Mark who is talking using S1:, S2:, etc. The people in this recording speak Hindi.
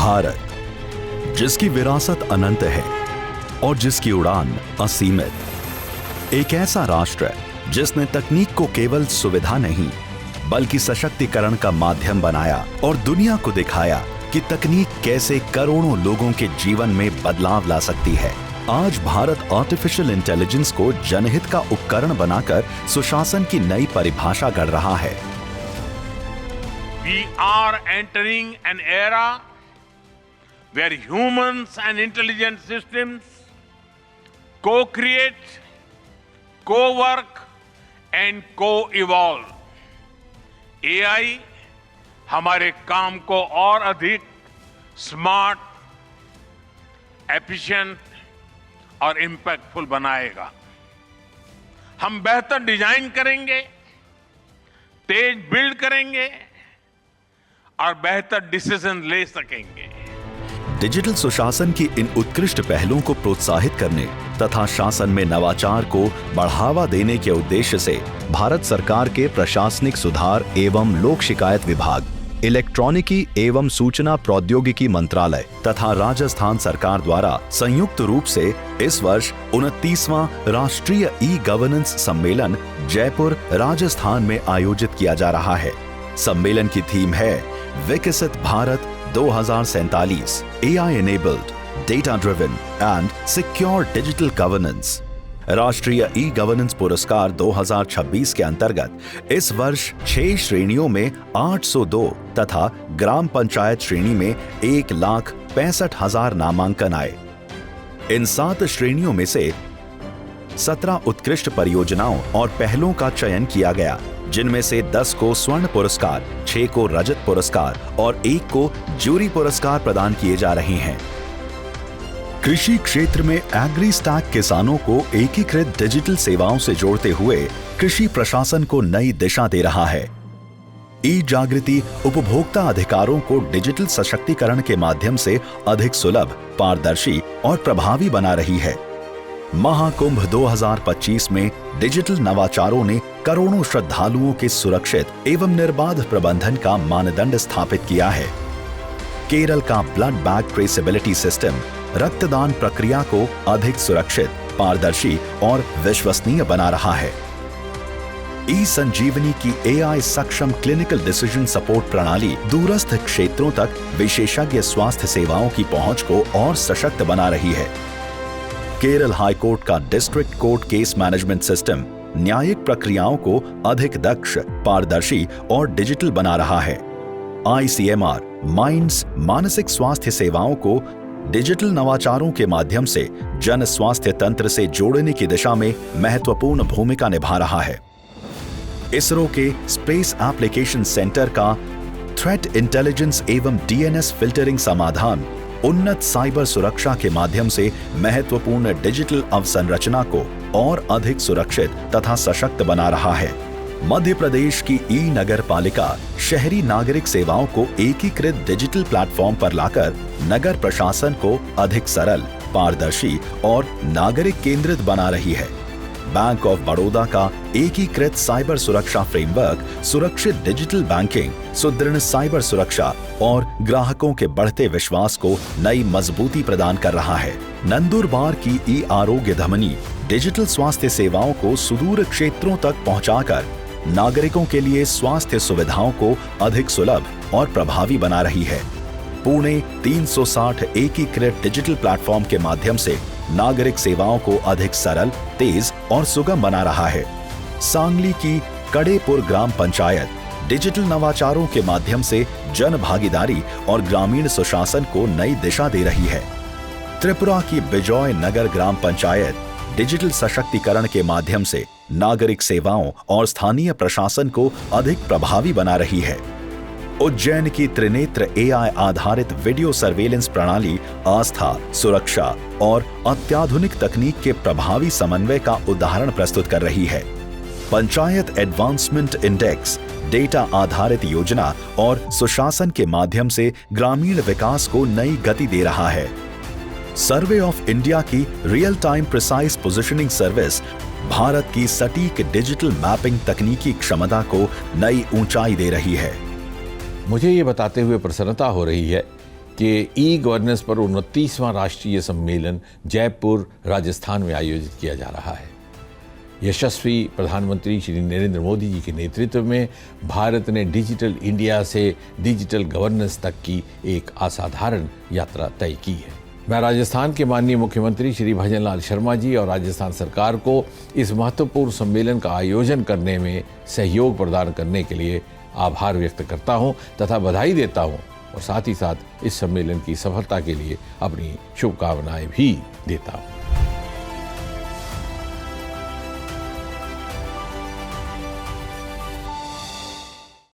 S1: भारत, जिसकी विरासत अनंत है और जिसकी उड़ान असीमित। एक ऐसा राष्ट्र जिसने तकनीक को केवल सुविधा नहीं बल्कि सशक्तिकरण का माध्यम बनाया और दुनिया को दिखाया कि तकनीक कैसे करोड़ों लोगों के जीवन में बदलाव ला सकती है। आज भारत आर्टिफिशियल इंटेलिजेंस को जनहित का उपकरण बनाकर सुशासन की नई परिभाषा गढ़ रहा है।
S2: We are entering an era where humans and intelligent systems co-create, co-work and co-evolve. AI हमारे काम को और अधिक स्मार्ट, एफिशिएंट और इंपैक्टफुल बनाएगा। हम बेहतर डिजाइन करेंगे, तेज बिल्ड करेंगे और बेहतर डिसीजन ले सकेंगे।
S1: डिजिटल सुशासन की इन उत्कृष्ट पहलों को प्रोत्साहित करने तथा शासन में नवाचार को बढ़ावा देने के उद्देश्य से भारत सरकार के प्रशासनिक सुधार एवं लोक शिकायत विभाग, इलेक्ट्रॉनिकी एवं सूचना प्रौद्योगिकी मंत्रालय तथा राजस्थान सरकार द्वारा संयुक्त रूप से इस वर्ष 29वां राष्ट्रीय ई गवर्नेंस सम्मेलन जयपुर, राजस्थान में आयोजित किया जा रहा है। सम्मेलन की थीम है विकसित Bharat 2047, AI enabled, data driven and secure digital governance। राष्ट्रीय ई गवर्नेंस पुरस्कार 2026 के अंतर्गत इस वर्ष 6 श्रेणियों में 802 तथा ग्राम पंचायत श्रेणी में 1,65,000 नामांकन आए। इन 7 श्रेणियों में से 17 उत्कृष्ट परियोजनाओं और पहलों का चयन किया गया, जिनमें से 10 को स्वर्ण पुरस्कार, 6 को रजत पुरस्कार और 1 को जूरी पुरस्कार प्रदान किए जा रहे हैं। कृषि क्षेत्र में एग्री स्टैक किसानों को एकीकृत डिजिटल सेवाओं से जोड़ते हुए कृषि प्रशासन को नई दिशा दे रहा है। ई जागृति उपभोक्ता अधिकारों को डिजिटल सशक्तिकरण के माध्यम से अधिक सुलभ, पारदर्शी और प्रभावी बना रही है। महाकुंभ 2025 में डिजिटल नवाचारों ने करोड़ों श्रद्धालुओं के सुरक्षित एवं निर्बाध प्रबंधन का मानदंड स्थापित किया है। केरल का ब्लड बैंक ट्रेसेबिलिटी सिस्टम रक्तदान प्रक्रिया को अधिक सुरक्षित, पारदर्शी और विश्वसनीय बना रहा है। ई संजीवनी की AI सक्षम क्लिनिकल डिसीजन सपोर्ट प्रणाली दूरस्थ क्षेत्रों तक विशेषज्ञ स्वास्थ्य सेवाओं की पहुंच को और सशक्त बना रही है। केरल हाईकोर्ट का district court case management system न्यायिक प्रक्रियाओं को अधिक दक्ष, पारदर्शी और डिजिटल बना रहा है। ICMR माइंड्स मानसिक स्वास्थ्य सेवाओं को डिजिटल नवाचारों के माध्यम से जन स्वास्थ्य तंत्र से जोड़ने की दिशा में महत्वपूर्ण भूमिका निभा रहा है। इसरो के स्पेस एप्लीकेशन सेंटर का थ्रेट इंटेलिजेंस एवं DNS फिल्टरिंग समाधान उन्नत साइबर सुरक्षा के माध्यम से महत्वपूर्ण डिजिटल अवसंरचना को और अधिक सुरक्षित तथा सशक्त बना रहा है। मध्य प्रदेश की ई नगर पालिका शहरी नागरिक सेवाओं को एकीकृत डिजिटल प्लेटफॉर्म पर लाकर नगर प्रशासन को अधिक सरल, पारदर्शी और नागरिक केंद्रित बना रही है। बैंक ऑफ बड़ौदा का एकीकृत साइबर सुरक्षा फ्रेमवर्क सुरक्षित डिजिटल बैंकिंग, सुदृढ़ साइबर सुरक्षा और ग्राहकों के बढ़ते विश्वास को नई मजबूती प्रदान कर रहा है। नंदुरबार की ई आरोग्य धमनी डिजिटल स्वास्थ्य सेवाओं को सुदूर क्षेत्रों तक पहुंचाकर नागरिकों के लिए स्वास्थ्य सुविधाओं को अधिक सुलभ और प्रभावी बना रही है। पुणे 360 एकीकृत डिजिटल प्लेटफॉर्म के माध्यम से नागरिक सेवाओं को अधिक सरल, तेज और सुगम बना रहा है। सांगली की कड़ेपुर ग्राम पंचायत डिजिटल नवाचारों के माध्यम से जन भागीदारी और ग्रामीण सुशासन को नई दिशा दे रही है। त्रिपुरा की बिजॉय नगर ग्राम पंचायत डिजिटल सशक्तिकरण के माध्यम से नागरिक सेवाओं और स्थानीय प्रशासन को अधिक प्रभावी बना रही है। उज्जैन की त्रिनेत्र AI आधारित वीडियो सर्वेलेंस प्रणाली आस्था, सुरक्षा और अत्याधुनिक तकनीक के प्रभावी समन्वय का उदाहरण प्रस्तुत कर रही है। पंचायत एडवांसमेंट इंडेक्स डेटा आधारित योजना और सुशासन के माध्यम से ग्रामीण विकास को नई गति दे रहा है। सर्वे ऑफ इंडिया की real time precise positioning service Bharat की सटीक डिजिटल मैपिंग तकनीकी क्षमता को नई ऊंचाई दे रही है।
S3: मुझे ये बताते हुए प्रसन्नता हो रही है कि ई गवर्नेंस पर 29वां राष्ट्रीय सम्मेलन जयपुर, राजस्थान में आयोजित किया जा रहा है। यशस्वी प्रधानमंत्री श्री नरेंद्र मोदी जी के नेतृत्व में भारत ने डिजिटल इंडिया से डिजिटल गवर्नेंस तक की एक असाधारण यात्रा तय की है। मैं राजस्थान के माननीय मुख्यमंत्री श्री भजनलाल शर्मा जी और राजस्थान सरकार को इस महत्वपूर्ण सम्मेलन का आयोजन करने में सहयोग प्रदान करने के लिए आभार व्यक्त करता हूं तथा बधाई देता हूं और साथ ही साथ इस सम्मेलन की सफलता के लिए अपनी शुभकामनाएं भी देता हूं।